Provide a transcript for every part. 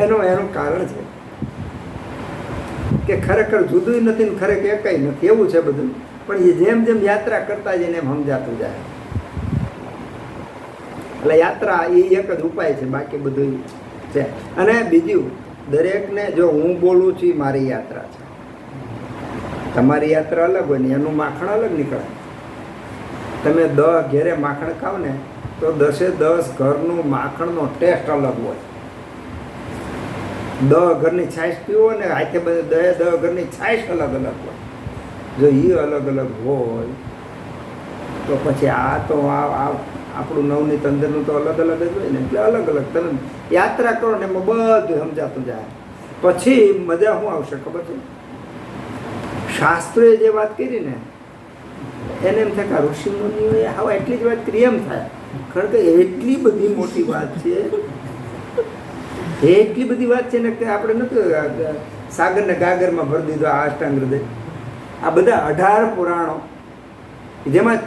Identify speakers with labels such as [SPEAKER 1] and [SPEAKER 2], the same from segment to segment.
[SPEAKER 1] એનું કારણ છે કે ખરેખર જુદું નથી ને ખરેખર એકઈ નથી, એવું છે બધું. પણ એ જેમ જેમ યાત્રા કરતા જઈને એમ સમજાતું જાય. એટલે યાત્રા એ એક જ ઉપાય છે, બાકી બધું છે. અને બીજું, દરેકને જો હું બોલું છું મારી યાત્રા છે, તમારી યાત્રા અલગ હોય ને એનું માખણ અલગ નીકળે. તમે 10 ઘેરે માખણ ખાવ ને તો 10 ઘરનું માખણનો ટેસ્ટ અલગ હોય. 10 ઘરની છાશ પીવો ને હાથે બધે 10 ઘરની છાશ અલગ અલગ હોય. જો એ અલગ અલગ હોય તો પછી આ તો આપણું નવનીત અંદરનું તો અલગ અલગ જ હોય ને. એટલે અલગ અલગ તમે યાત્રા કરો ને એમાં બધું સમજાતું જાય. પછી મજા શું આવશે ખબર છે? શાસ્ત્રોએ જે વાત કરી ને એને એમ થાય કે ઋષિમુનિઓએ હવે એટલી જ વાત કરી એમ થાય. ખરેખર એટલી બધી મોટી વાત છે, એટલી બધી વાત છે ને કે આપણે નથી સાગરને ગાગરમાં ભરી દીધો આ અષ્ટાંગ હૃદય. આ બધા 18 પુરાણો જેમાં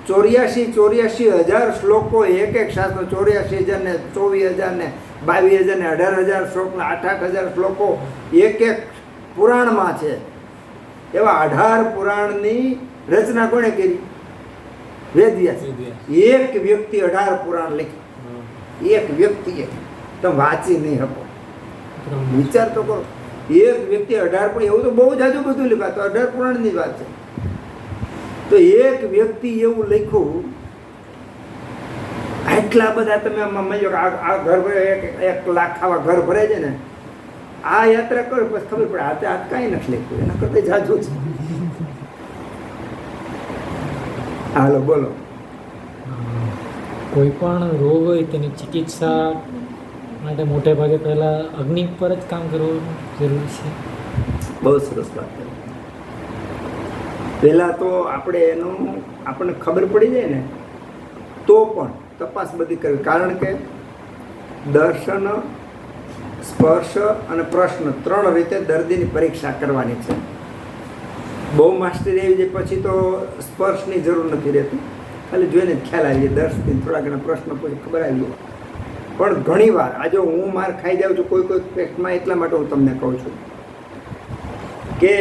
[SPEAKER 1] 84,000 શ્લોકો, એક શાસ્ત્ર 84,000 ને 24,000 ને 22,000 ને 18,000 શ્લોકના 8,000 શ્લોકો એક પુરાણમાં છે. એવા 18 પુરાણની રચના કોણે કરી? વેદવ્યાસ. એક વ્યક્તિ 18 પુરાણ લખી, એક વ્યક્તિએ. તમે વાંચી નહીં શકો, વિચાર તો કરો. એક વ્યક્તિ 18 પુરાણ, એવું તો બહુ જાજુ બધું લખ્યું, તો 18 પુરાણની વાત છે. તો એક વ્યક્તિ એવું લખ્યું, આટલા બધા તમે આ ઘર ભરે 1 લાખ આવા ઘર ભરે છે ને, આ યાત્રા કરો પછી ખબર પડે આ કાંઈ નથી લખ્યું, એના કરતા જાજુ છે. હાલો બોલો.
[SPEAKER 2] કોઈ પણ રોગ હોય તેની ચિકિત્સા માટે મોટે ભાગે પહેલા અગ્નિ પર જ કામ કરવું જરૂરી છે.
[SPEAKER 1] બહુ સરસ વાત કરી. પહેલાં તો આપણને ખબર પડી જાય ને તો પણ તપાસ બધી કરવી. કારણ કે દર્શન, સ્પર્શ અને પ્રશ્ન 3 રીતે દર્દીની પરીક્ષા કરવાની છે. બહુ માસ્ટરી આવી જાય પછી તો સ્પર્શની જરૂર નથી રહેતી, ખાલી જોઈને જ ખ્યાલ આવી જાય. દર્શથી થોડા ઘણા પ્રશ્ન પછી ખબર આવી જાય. પણ ઘણીવાર આજે હું માર ખાઈ જાઉં છું કોઈ પેસ્ટમાં, એટલા માટે હું તમને કહું છું કે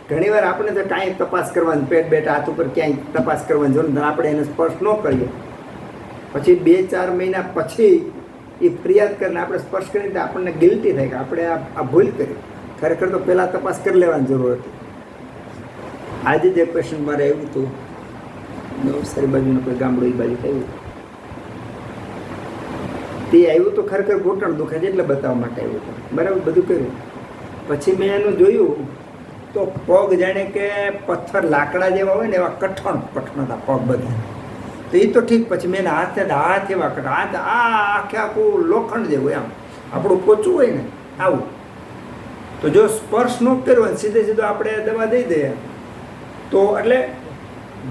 [SPEAKER 1] ઘણીવાર આપણે તો કાંઈ તપાસ કરવાની, પેટ બેટ હાથ ઉપર ક્યાંય તપાસ કરવાની જરૂર નથી. આપણે એને સ્પર્શ ન કરીએ પછી 2-4 મહિના પછી એ ફરિયાદ કરીને આપણે સ્પર્શ કરીને તો આપણને ગિલ્ટી થાય કે આપણે આ ભૂલ કરી. ખરેખર તો પહેલાં તપાસ કરી લેવાની જરૂર હતી. આજે જે પેશન્ટ મારે આવ્યું હતું, નવસારી બાજુનું કોઈ ગામડું એ બાજુ થયું, તે આવ્યું તો ખરેખર ઘૂંટણ દુખે છે એટલે બતાવવા માટે આવ્યું હતું. બરાબર, બધું કર્યું. પછી મેં એનું જોયું તો પગ જાણે કે પથ્થર લાકડા જેવા હોય ને એવા કઠણ હતા પગ બધા. તો એ તો ઠીક. પછી મેં હાથ એવા હાથ આખું લોખંડ જેવું, એમ આપણું પોચું હોય ને આવું. તો જો સ્પર્શ ન કર્યો હોય સીધો આપણે દવા દઈ દઈએ તો એટલે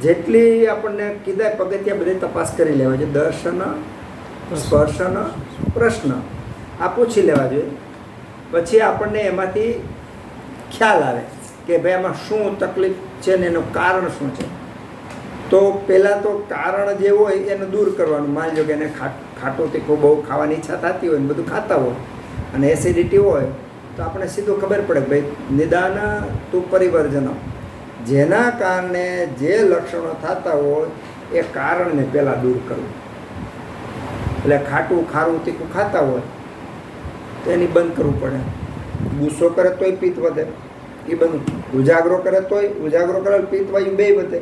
[SPEAKER 1] જેટલી આપણને કીધા પગથિયા બધી તપાસ કરી લેવા જોઈએ. દર્શન, સ્પર્શન, પ્રશ્ન આ પૂછી લેવા જોઈએ. પછી આપણને એમાંથી ખ્યાલ આવે કે ભાઈ આમાં શું તકલીફ છે ને એનું કારણ શું છે. તો પહેલાં તો કારણ જે હોય એને દૂર કરવાનું. માની લો કે એને ખાટું તીખું બહુ ખાવાની ઈચ્છા થતી હોય ને બધું ખાતા હોય અને એસિડિટી હોય તો આપણે સીધું ખબર પડે ભાઈ નિદાન તું પરિવર્જન, જેના કારણે જે લક્ષણો થતા હોય એ કારણને પહેલાં દૂર કરવું. એટલે ખાટું ખારું તીખું ખાતા હોય તો એની બંધ કરવું પડે. ગુસ્સો કરે તોય પિત્ત વધે, એ બંધ. ઉજાગરો કરે પિત્ત વાયુ 2 વધે,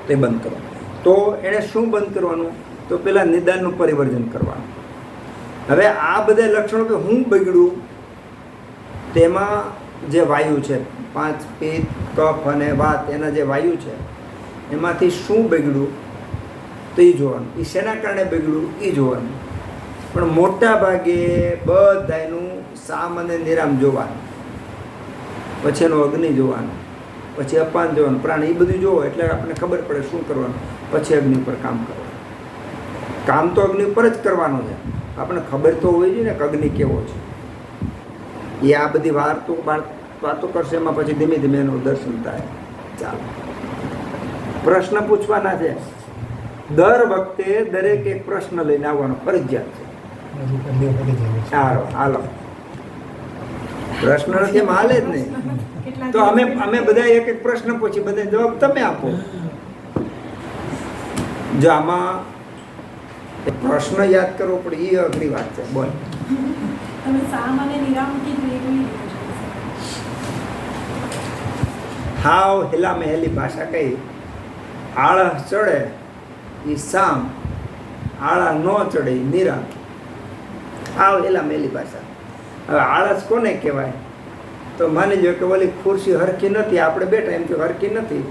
[SPEAKER 1] તે બંધ કરો. તો એણે શું બંધ કરવાનું? તો પહેલાં નિદાનનું પરિવર્જન કરવાનું. હવે આ બધા લક્ષણો કે હું બગડ્યું, તેમાં જે વાયુ છે 5 પિત્ત, કફ અને વાત, એના જે વાયુ છે એમાંથી શું બગડ્યું તો એ જોવાનું. એ શેના કારણે બગડ્યું એ જોવાનું. પણ મોટા ભાગે બધાનું સામ અને નિરામ જોવાનું, પછી એનો અગ્નિ જોવાનું, પછી અપાન જોવાનું, પ્રાણ, એ બધું જોવો એટલે આપણને ખબર પડે શું કરવાનું. પછી અગ્નિ પર કામ કરવાનું. કામ તો અગ્નિ પર જ કરવાનું છે. આપણને ખબર તો હોવી જોઈએ ને કે અગ્નિ કેવો છે. એ આ બધી વાતો કરશે, એમાં પછી ધીમે ધીમે એનું દર્શન થાય. ચાલો, પ્રશ્ન પૂછવાના છે. દર વખતે દરેક એક પ્રશ્ન લઈને આવવાનો ફરજિયાત છે. હાલો પ્રશ્ન નથી એમ હાલે જ નહીં. તો અમે બધા એક એક પ્રશ્ન પૂછી બધા જવાબ તમે આપો. જો આમાં પ્રશ્ન યાદ કરવો પડે એ અઘરી વાત છે. બોલ.
[SPEAKER 3] તમે સામ અને નિરામ કીધું એવી રીતે
[SPEAKER 1] હાવ હેલા મેહેલી ભાષા કઈ આળસ ચડે એ સામ, આળા ન ચડે એ નિરામ. હાવ હેલા મેલી ભાષા. હવે આળસ કોને કહેવાય? તો માની લો કે ઓલી ખુરશી હરખી નથી, આપણે બેઠા એમ કે હરખી નથી,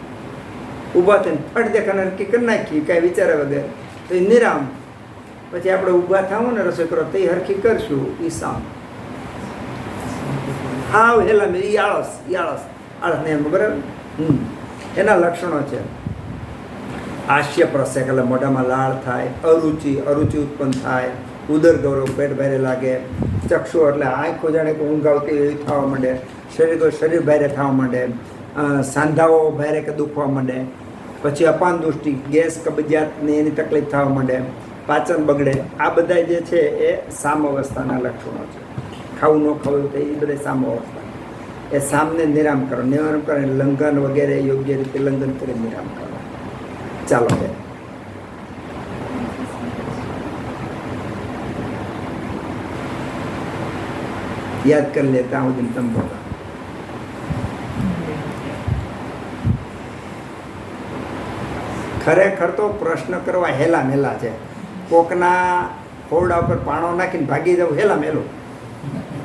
[SPEAKER 1] ઊભા થઈને ફટ દેખાને હરખી કરી નાખી કાંઈ વિચારે વગર, તો એ નિરામ. પછી આપણે ઊભા થાવું ને રસોઈ કરો તો એ હરખી કરશું એ સામ. હાવ હેલા મેલી આળસ આળસ ને એમ બરાબર. એના લક્ષણો છે હાસ્ય પ્રસેક એટલે મોઢામાં લાળ થાય, અરુચિ ઉત્પન્ન થાય, ઉદર ગૌરવ પેટ ભારે લાગે, ચક્ષુ એટલે આંખો જાણે કે ઊંઘ આવતી એવી થવા માંડે, શરીર ભારે થવા માંડે, સાંધાઓ ભારે કે દુખવા માંડે, પછી અપાન દૃષ્ટિ, ગેસ કબજિયાતની એની તકલીફ થવા માંડે, પાચન બગડે. આ બધા જે છે એ સામ અવસ્થાના લક્ષણો છે. ખાવું ન ખાવું તો એ બધા સામ અવસ્થા. એ સામને નિરામ કરો. નિરામ કરે લંઘન વગેરે યોગ્ય રીતે લંઘન કરી નિરામ કરો. ચાલો બેન. યાદ કરી લેતા હું તમે બોલો. ખરેખર તો પ્રશ્ન કરવા હેલા મેલા છે. કોકના ખોરડા ઉપર પાણો નાખીને ભાગી જવું હેલા મેલું,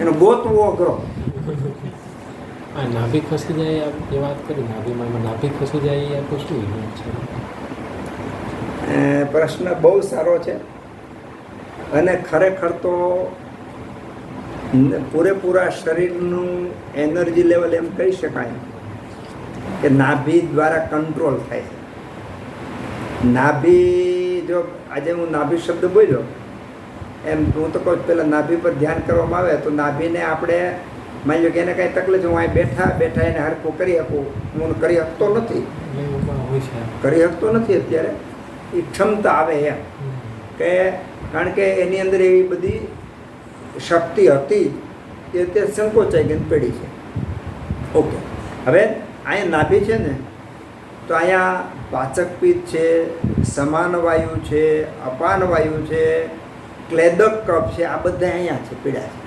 [SPEAKER 1] એનો ગોતવો અઘરો.
[SPEAKER 2] નાભી ખસી જાય એ વાત કરી. નાભીમાં નાભી ખસી જાય એ તો શું છે?
[SPEAKER 1] પ્રશ્ન બહુ સારો છે અને ખરેખર તો પૂરેપૂરા શરીરનું એનર્જી લેવલ એમ કહી શકાય કે નાભી દ્વારા કંટ્રોલ થાય છે. નાભી જો આજે હું નાભી શબ્દ બોલ્યો એમ હું તો કહું પહેલાં નાભી પર ધ્યાન કરવામાં આવે તો નાભીને આપણે માની લો કે એને કાંઈ તકલીફ હું અહીં બેઠા એને હરખું કરી શકું. હું કરી શકતો નથી અત્યારે. એ ક્ષમતા આવે એમ કે કારણ કે એની અંદર એવી બધી શક્તિ હતી કે તે સંકોચાઈ ગઈ પેઢી છે. ઓકે, હવે અહીંયા નાભી છે ને તો અહીંયા પાચક પિત્ત છે, સમાન વાયુ છે, અપાન વાયુ છે, ક્લેદક કફ છે. આ બધા અહીંયા છે પીડા છે.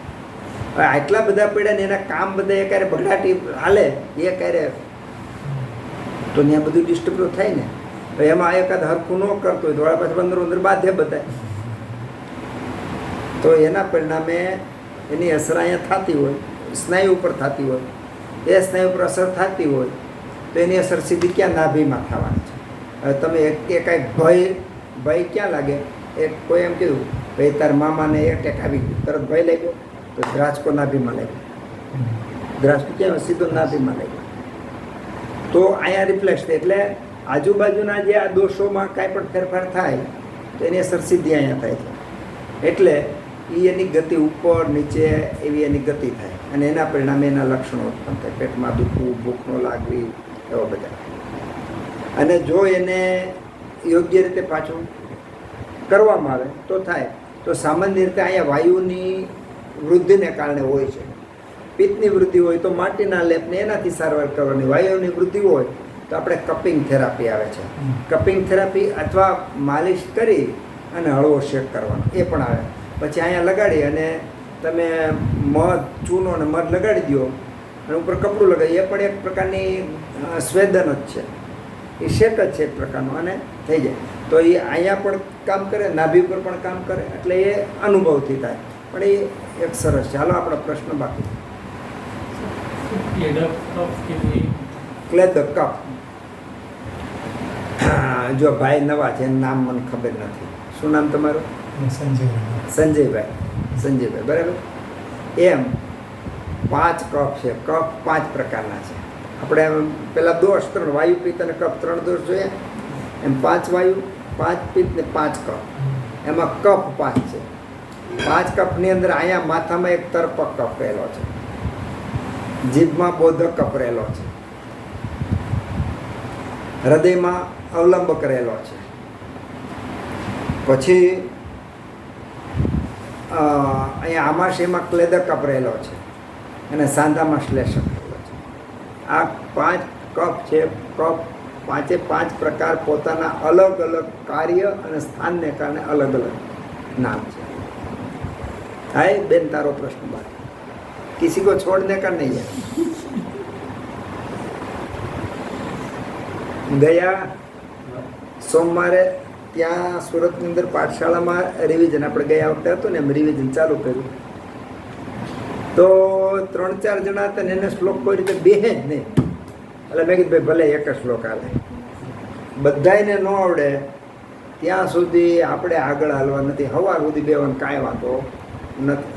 [SPEAKER 1] હવે આટલા બધા પીડા ને એના કામ બધા એ ક્યારે બગડાટી હાલે એ ક્યારે તો ત્યાં બધું ડિસ્ટર્બ થાય ને. એમાં એકાદ હરખું ન કરતો હોય તો વાળા પાછું અંદર બાધે બધાય. તો એના પરિણામે એની અસર અહીંયા થતી હોય, સ્નાયુ ઉપર થતી હોય. એ સ્નાયુ ઉપર અસર થતી હોય તો એની અસર સીધી ક્યાં નાભીમાં થવાની છે. હવે તમે એક કાંઈક ભય ક્યાં લાગે? એક કોઈ એમ કીધું ભાઈ તાર મામાને એટેક આવી ગયું, તરત ભય લાગ્યો તો દ્રાસકો નાભીમાં લાગ્યો. દ્રાસકો ક્યાં? સીધો નાભીમાં લાગ્યો. તો અહીંયા રિફ્લેક્સ થાય એટલે આજુબાજુના જે આ દોષોમાં કાંઈ પણ ફેરફાર થાય તો એની અસર સીધી અહીંયા થાય છે. એટલે એની ગતિ ઉપર નીચે એવી એની ગતિ થાય અને એના પરિણામે એના લક્ષણો ઉત્પન્ન થાય. પેટમાં દુખવું, ભૂખ ન લાગવી, એવા બધા. અને જો એને યોગ્ય રીતે પાછું કરવામાં આવે તો થાય. તો સામાન્ય રીતે અહીંયા વાયુની વૃદ્ધિને કારણે હોય છે. પિત્તની વૃદ્ધિ હોય તો માટીના લેપને એનાથી સારવાર કરવાની. વાયુની વૃદ્ધિ હોય તો આપણે કપિંગ થેરાપી આવે છે. કપિંગ થેરાપી અથવા માલિશ કરી અને હળવો શેક કરવાનો એ પણ આવે. પછી અહીંયા લગાડી અને તમે મધ, ચૂનો અને મધ લગાડી દો અને ઉપર કપડું લગાવી. એ પણ એક પ્રકારની સ્વેદન જ છે, એ શેક જ છે એક પ્રકારનો અને થઈ જાય. તો એ અહીંયા પણ કામ કરે, નાભી ઉપર પણ કામ કરે. એટલે એ અનુભવથી થાય. પણ એ એક સરસ છે. હાલો આપણો પ્રશ્ન બાકી. ક્લેદક કફ. જો ભાઈ નવા છે એનું નામ મને ખબર નથી. શું નામ તમારું? સંજયભાઈ. બરાબર. એમ 5 કફ છે. કફ 5 પ્રકારના છે. આપણે પેલા દોષ 3 વાયુ, પિત્ત અને કફ 3 દોષ જોઈએ. એમ 5 વાયુ, 5 પિત્ત ને 5 કફ. એમાં કફ 5 છે. 5 કફની અંદર અહીંયા માથામાં એક તર્પક કફ રહેલો છે, જીભમાં બોધક કફ રહેલો છે, હૃદયમાં અવલંબક રહેલો છે, પછી અહીંયા આમાશયમાં ક્લેદક કપ રહેલો છે અને સાંધામાં શ્લેષક રહેલો છે. આ 5 કપ છે. કપ 5 પ્રકાર પોતાના અલગ અલગ કાર્ય અને સ્થાનને કારણે અલગ અલગ નામ છે. હાય બેન, તારો પ્રશ્ન બાકી કિસી કો છોડને કા નહીં है. ગયા સોમવારે ત્યાં સુરતની અંદર પાઠશાળામાં રિવિઝન આપણે ગયા વખતે હતું ને એમ રિવિઝન ચાલુ કર્યું તો 3-4 જણા હતા ને એને શ્લોક કોઈ રીતે બેહે જ નહીં. એટલે મેં કીધું ભાઈ ભલે એક જ શ્લોક આવે, બધાયને ન આવડે ત્યાં સુધી આપણે આગળ હાલવા નથી, સવાર સુધી બેવાનું કાંઈ વાંધો નથી.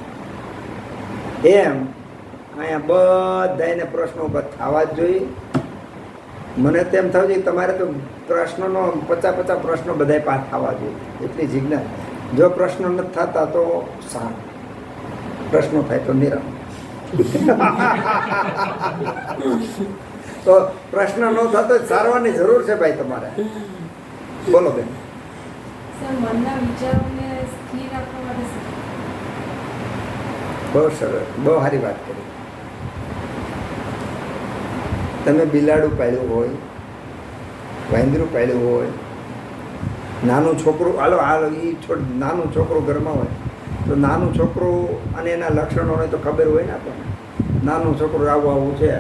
[SPEAKER 1] એમ અહીંયા બધાને પ્રશ્નો ઉપર થવા જ જોઈએ. મને તેમ થયું છે તમારે તો પ્રશ્નનો 50 પ્રશ્નો બધાય પાસ થવા જોઈએ એટલી જિજ્ઞાસ. જો પ્રશ્નો નથી થતા તો સારું, પ્રશ્નો થાય તો નિરામ. તો પ્રશ્ન ન થતો સારવાની જરૂર છે ભાઈ તમારે. બોલો બેન.
[SPEAKER 3] સર, મનના વિચારોને સ્થિર રાખવા માટે શું?
[SPEAKER 1] બહુ સરસ, બહુ સારી વાત કરી. તમે બિલાડું પાળ્યું હોય, વાંદરું પાળ્યું હોય, નાનું છોકરું નાનું છોકરું ઘરમાં હોય તો નાનું છોકરું અને એના લક્ષણો હોય તો ખબર હોય ને આપણને. નાનું છોકરું આવું છે,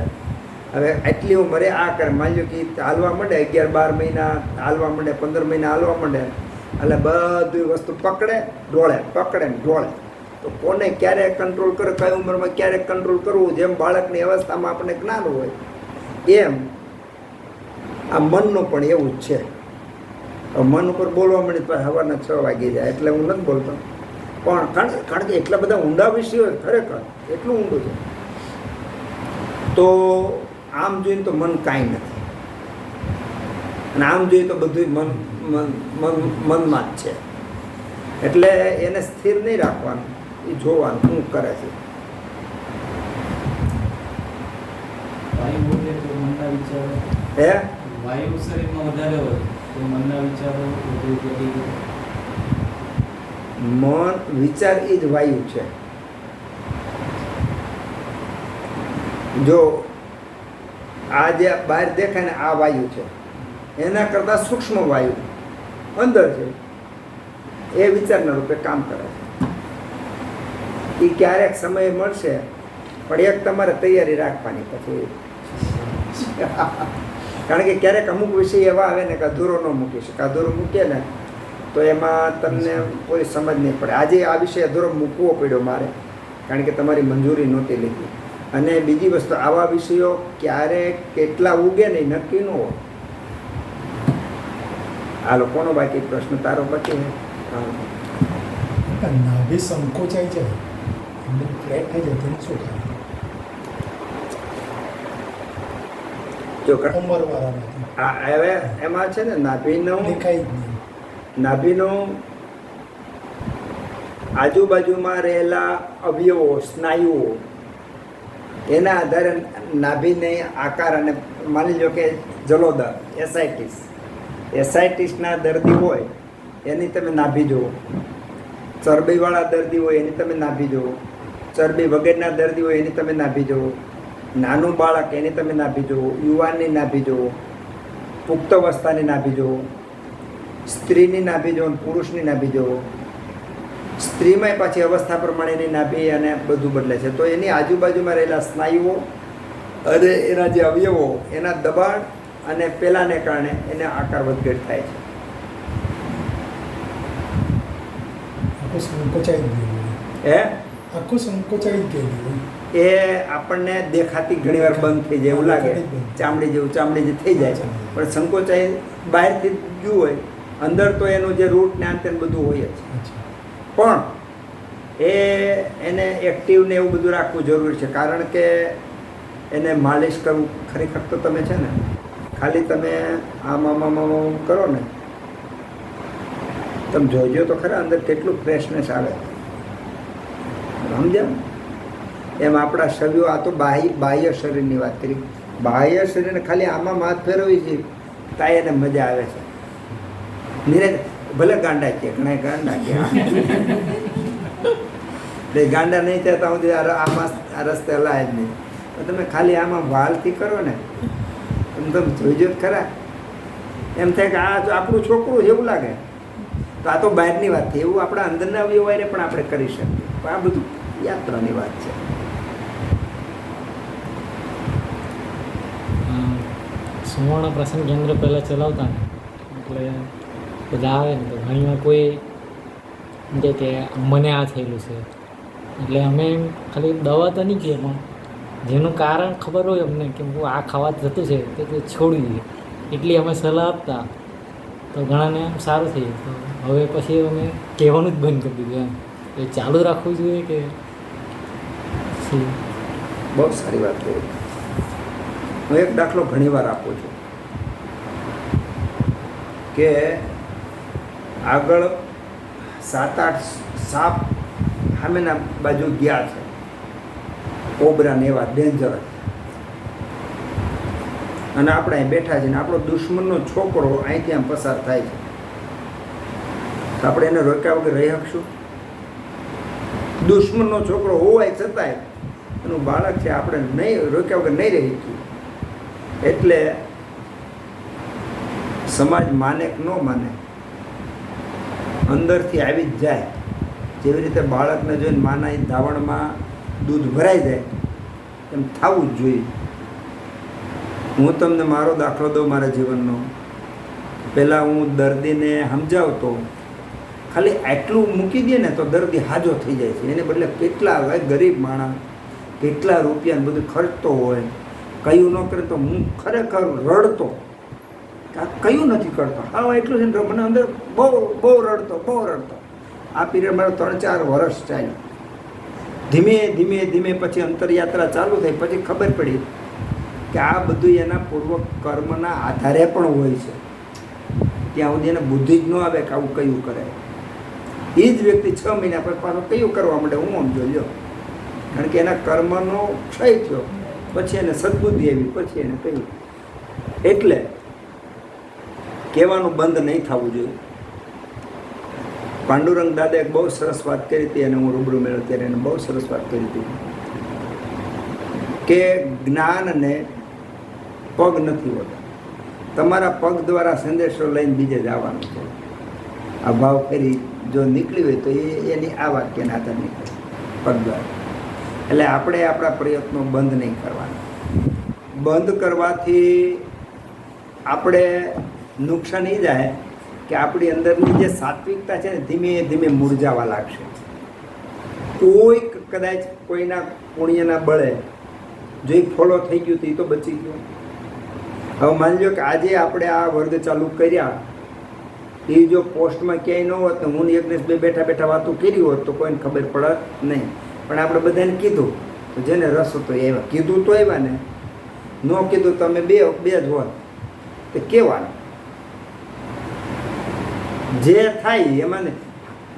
[SPEAKER 1] હવે આટલી ઉંમરે આ કરે, માની લો કે હાલવા માંડે 11-12 મહિના હાલવા માંડે, 15 મહિના હાલવા માંડે, એટલે બધી વસ્તુ પકડે ને ઢોળે. તો કોને ક્યારે કંટ્રોલ કરે, કઈ ઉંમરમાં ક્યારે કંટ્રોલ કરવું, જેમ બાળકની અવસ્થામાં આપણને જ્ઞાન હોય એમ આ મનનું પણ એવું જ છે. મન ઉપર બોલવા માંડી તો સવારના 6 વાગી જાય, એટલે હું નથી બોલતો. પણ કારણ કે એટલા બધા ઊંડા વિષયો ખરેખર એટલું ઊંડું છે. તો આમ જોઈએ તો મન કાંઈ નથી, અને આમ જોઈએ તો બધું મનમાં જ છે. એટલે એને સ્થિર નહીં રાખવાનું, એ જોવાનું શું કરે છે.
[SPEAKER 4] વાયુ બોલે તો મનના વિચારો,
[SPEAKER 1] હે
[SPEAKER 4] વાયુ શરીરમાં વધારે હોય તો મનના વિચારો વધુ વધી
[SPEAKER 1] મન વિચાર એ જ વાયુ છે. જો આ જે બહાર દેખાય ને આ વાયુ છે, એના કરતાં સૂક્ષ્મ વાયુ અંદર છે, એ વિચારના રૂપે કામ કરે છે. એ ક્યારેક સમય મળશે, પણ એક તમારે તૈયારી રાખવાની. પછી કારણ કે ક્યારેક અમુક વિષય એવા આવે ને કે અધૂરો ન મૂકી શકે. અધૂરો મૂકીએ ને તો એમાં તમને કોઈ સમજ નહીં પડે. આજે આ વિષય અધૂરો મૂકવો પડ્યો મારે, કારણ કે તમારી મંજૂરી નહોતી લીધી. અને બીજી વસ્તુ, આવા વિષયો ક્યારે કેટલા ઉગે નહીં નક્કી ન હોય. આ લોકોનો બાકી પ્રશ્ન તારો બાકી
[SPEAKER 5] નાભી સંકોચાઈ જાય, એમને ફ્લેટ થઈ જાય, તેને શું થાય?
[SPEAKER 1] જો
[SPEAKER 5] ઉંમરવાળામાંથી
[SPEAKER 1] હવે એમાં છે ને નાભીનું
[SPEAKER 5] દેખાય જ નહીં.
[SPEAKER 1] નાભીનું આજુબાજુમાં રહેલા અવયવો, સ્નાયુઓ, એના આધારે નાભીને આકાર. અને માની લો કે જલોદર, એસાઇટિસના દર્દી હોય એની તમે નાભી જુઓ, ચરબીવાળા દર્દી હોય એની તમે નાભી જુઓ, ચરબી વગેરેના દર્દી હોય એની તમે નાભી જુઓ, નાનું બાળક એની તમે નાભી જુઓ, યુવાનની નાભી જુઓ, પુખ્ત અવસ્થાની નાભી જુઓ, સ્ત્રીની નાભી જુઓ, પુરુષની નાભી જુઓ. સ્ત્રીમાં પાછી અવસ્થા પ્રમાણેની નાભી અને બધું બદલે છે. તો એની આજુબાજુમાં રહેલા સ્નાયુઓ અને એના જે અવયવો, એના દબાણ અને પેલાને કારણે એને આકાર વધઘટ થાય છે.
[SPEAKER 5] આખું સંકોચાઈ જ ગયેલું,
[SPEAKER 1] હે
[SPEAKER 5] આખું સંકોચાઈ જ ગયેલું.
[SPEAKER 1] એ આપણને દેખાતી ઘણીવાર બંધ થઈ જાય એવું લાગે, ચામડી જે થઈ જાય, પણ સંકોચાઈ બહારથી જ હોય, અંદર તો એનું જે રૂટ ને અંતે બધું હોય જ. પણ એને એક્ટિવ ને એવું બધું રાખવું જરૂરી છે. કારણ કે એને માલિશ કરવું ખરેખર તો તમે છે ને ખાલી તમે આમ કરો ને, તમે જોજો તો ખરા અંદર કેટલું ફ્રેશનેસ આવે, સમજ્યા? એમ આપણા શરીરો, આ તો બાહ્ય શરીરની વાત કરી. બાહ્ય શરીરને ખાલી આમાં હાથ ફેરવી છે તાય એને મજા આવે છે. ભલે ગાંડા કે ઘણા ગાંડા કે એટલે ગાંડા નહીં થતા હું આ રસ્તે લાય જ નહીં. પણ તમે ખાલી આમાં વાલથી કરો ને તમે જોઈજો જ ખરા, એમ થાય કે આ આપણું છોકરું એવું લાગે. તો આ તો બહારની વાત છે, એવું આપણા અંદરના વ્યવહારે પણ આપણે કરી શકીએ. પણ આ બધું યાત્રાની વાત છે.
[SPEAKER 2] સુવર્ણ પ્રસન્ન કેન્દ્ર પહેલાં ચલાવતા ને એટલે બધા આવે ને તો ઘણીવાર કોઈ એમ કહે કે મને આ થયેલું છે, એટલે અમે એમ ખાલી દવા તો નહીં કહીએ પણ જેનું કારણ ખબર હોય અમને કે હું આ ખાવા થતું છે તો તે છોડી દઈએ એટલી અમે સલાહ આપતા. તો ઘણાને એમ સારું થઈ ગયું. તો હવે પછી અમે કહેવાનું જ બંધ કરી દીધું. એમ એ ચાલુ રાખવું જોઈએ કે શું?
[SPEAKER 1] બહુ સારી વાત કહી. હું એક દાખલો ઘણીવાર આપું છું કે આગળ 7-8 સાપ સામેના બાજુ ગયા છે, કોબરા ને એવા ડેન્જર, અને આપણે અહીં બેઠા છીએ ને આપણો દુશ્મનનો છોકરો અહીંથી આમ પસાર થાય છે, તો આપણે એને રોક્યા વગર રહી શકશું? દુશ્મનનો છોકરો હોવાય છતાંય એનું બાળક છે, આપણે નહીં રોક્યા વગર નહીં રહી શકીએ. એટલે સમાજ માને કે ન માને, અંદરથી આવી જ જાય. જેવી રીતે બાળકને જોઈને માના ધાવણમાં દૂધ ભરાઈ જાય એમ થવું જ જોઈએ. હું તમને મારો દાખલો દઉં મારા જીવનનો. પહેલાં હું દર્દીને સમજાવતો, ખાલી આટલું મૂકી દે ને તો દર્દી હાજો થઈ જાય છે. એને બદલે કેટલા ગરીબ માણસ કેટલા રૂપિયાને બધું ખર્ચતો હોય, કયું ન કરે તો હું ખરેખર રડતો. આ કયું નથી કરતો, હા એટલું છે ને મને અંદર બહુ બહુ રડતો. આ પીરિયડ મારો 3-4 વર્ષ ચાલ્યું. ધીમે ધીમે ધીમે પછી અંતરયાત્રા ચાલુ થઈ. પછી ખબર પડી કે આ બધું એના પૂર્વ કર્મના આધારે પણ હોય છે. ત્યાં સુધી એને બુદ્ધિ જ ન આવે કે આવું કયું કરે. એ જ વ્યક્તિ 6 મહિના પછી પાછો કયું કરવા માંડે, હું આમ જોઈ. કારણ કે એના કર્મનો ક્ષય થયો, પછી એને સદબુદ્ધિ આવી, પછી એને કહ્યું. એટલે કહેવાનું બંધ નહીં થવું જોઈએ. પાંડુરંગ દાદા એક બહુ સરસ વાત કરી હતી, અને હું રૂબરૂ મેળવ્યો ત્યારે એને બહુ સરસ વાત કરી હતી કે જ્ઞાનને પગ નથી હોતા, તમારા પગ દ્વારા સંદેશો લઈને બીજે જવાનું છે. આ ભાવ ફેરી જો નીકળી હોય તો એની આ વાક્યના આધાર નીકળે, પગ દ્વારા. એટલે આપણે આપણા પ્રયત્નો બંધ નહીં કરવાના. બંધ કરવાથી આપણે નુકસાન એ જાય કે આપણી અંદરની જે સાત્વિકતા છે ને ધીમે ધીમે મુરઝાવા લાગશે. કોઈક કદાચ કોઈના પુણ્યના બળે જો એ ફોલો થઈ ગયું તો એ તો બચી ગયો. હવે માની લો કે આજે આપણે આ વર્ગ ચાલુ કર્યા, એ જો પોસ્ટમાં ક્યાંય ન હોત ને હું યજ્ઞેશ બે બેઠા બેઠા વાતો કરી હોત તો કોઈને ખબર પડત નહીં. પણ આપણે બધાને કીધું તો જેને રસ હતો એવા કીધું તો એવા ને, ન કીધું તો અમે બે જ હોત તો કહેવાનું. જે થાય એમાં ને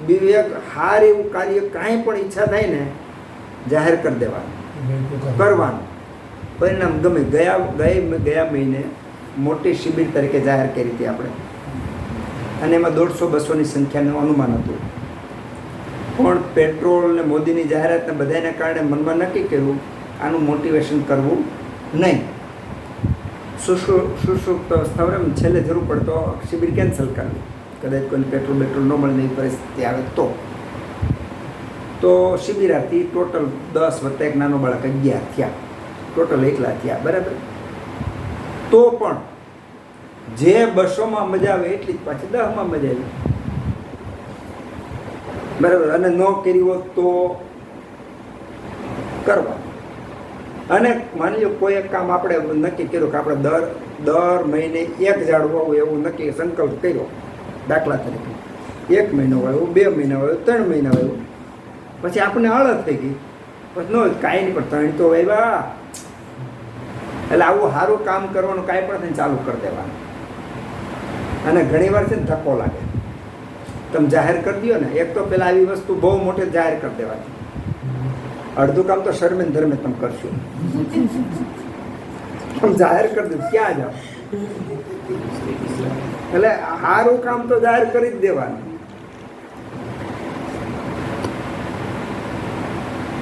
[SPEAKER 1] બીજું એક હાર એવું કાર્ય કાંઈ પણ ઈચ્છા થાય ને જાહેર કરી દેવાનું, કરવાનું. પરિણામ ગમે. ગયા મહિને મોટી શિબિર તરીકે જાહેર કરી હતી આપણે, અને એમાં 150-200ની સંખ્યાનું અનુમાન હતું. પણ પેટ્રોલ ને મોદીની જાહેરાતને બધાને કારણે મનમાં નક્કી કર્યું આનું મોટિવેશન કરવું નહીં. સુષુપ્ત સ્થાવરે છેલ્લે જરૂર પડતો શિબિર કેન્સલ કરવી, કદાચ કોઈને પેટ્રોલ ન મળે એવી પરિસ્થિતિ આવે તો શિબિરાથી ટોટલ 10 વત્તા એક નાનો બાળક 11 થયા, ટોટલ એકલા થયા. બરાબર. તો પણ જે 200માં મજા આવે એટલી જ પાછી 10માં મજા આવી. બરાબર. અને ન કરી હોત તો કરવા. અને માની લો કોઈ એક કામ આપણે નક્કી કર્યું કે આપણે દર મહિને 1 ઝાડ વાવવું એવું નક્કી સંકલ્પ કર્યો. દાખલા તરીકે 1 મહિનો વાવ્યું, 2 મહિના વાવ્યું, 3 મહિના વાવ્યું, પછી આપણને આળસ થઈ ગઈ, પછી ન કાંઈ નહીં પણ 3 તો વાવ્યા. એટલે આવું સારું કામ કરવાનું કાંઈ પણ થઈને ચાલુ કરી દેવાનું. અને ઘણી વાર છે ને ધક્કો લાગે. તમે જાહેર કરી દો ને, એક તો પેલા આવી વસ્તુ બહુ મોટી જાહેર કરી દેવાની, અડધું કામ તો શરમે ધર્મે તમે કરશો. તમે જાહેર કરી દો ક્યાં જાઓ, એટલે સારું કામ તો જાહેર કરી જ દેવાનું.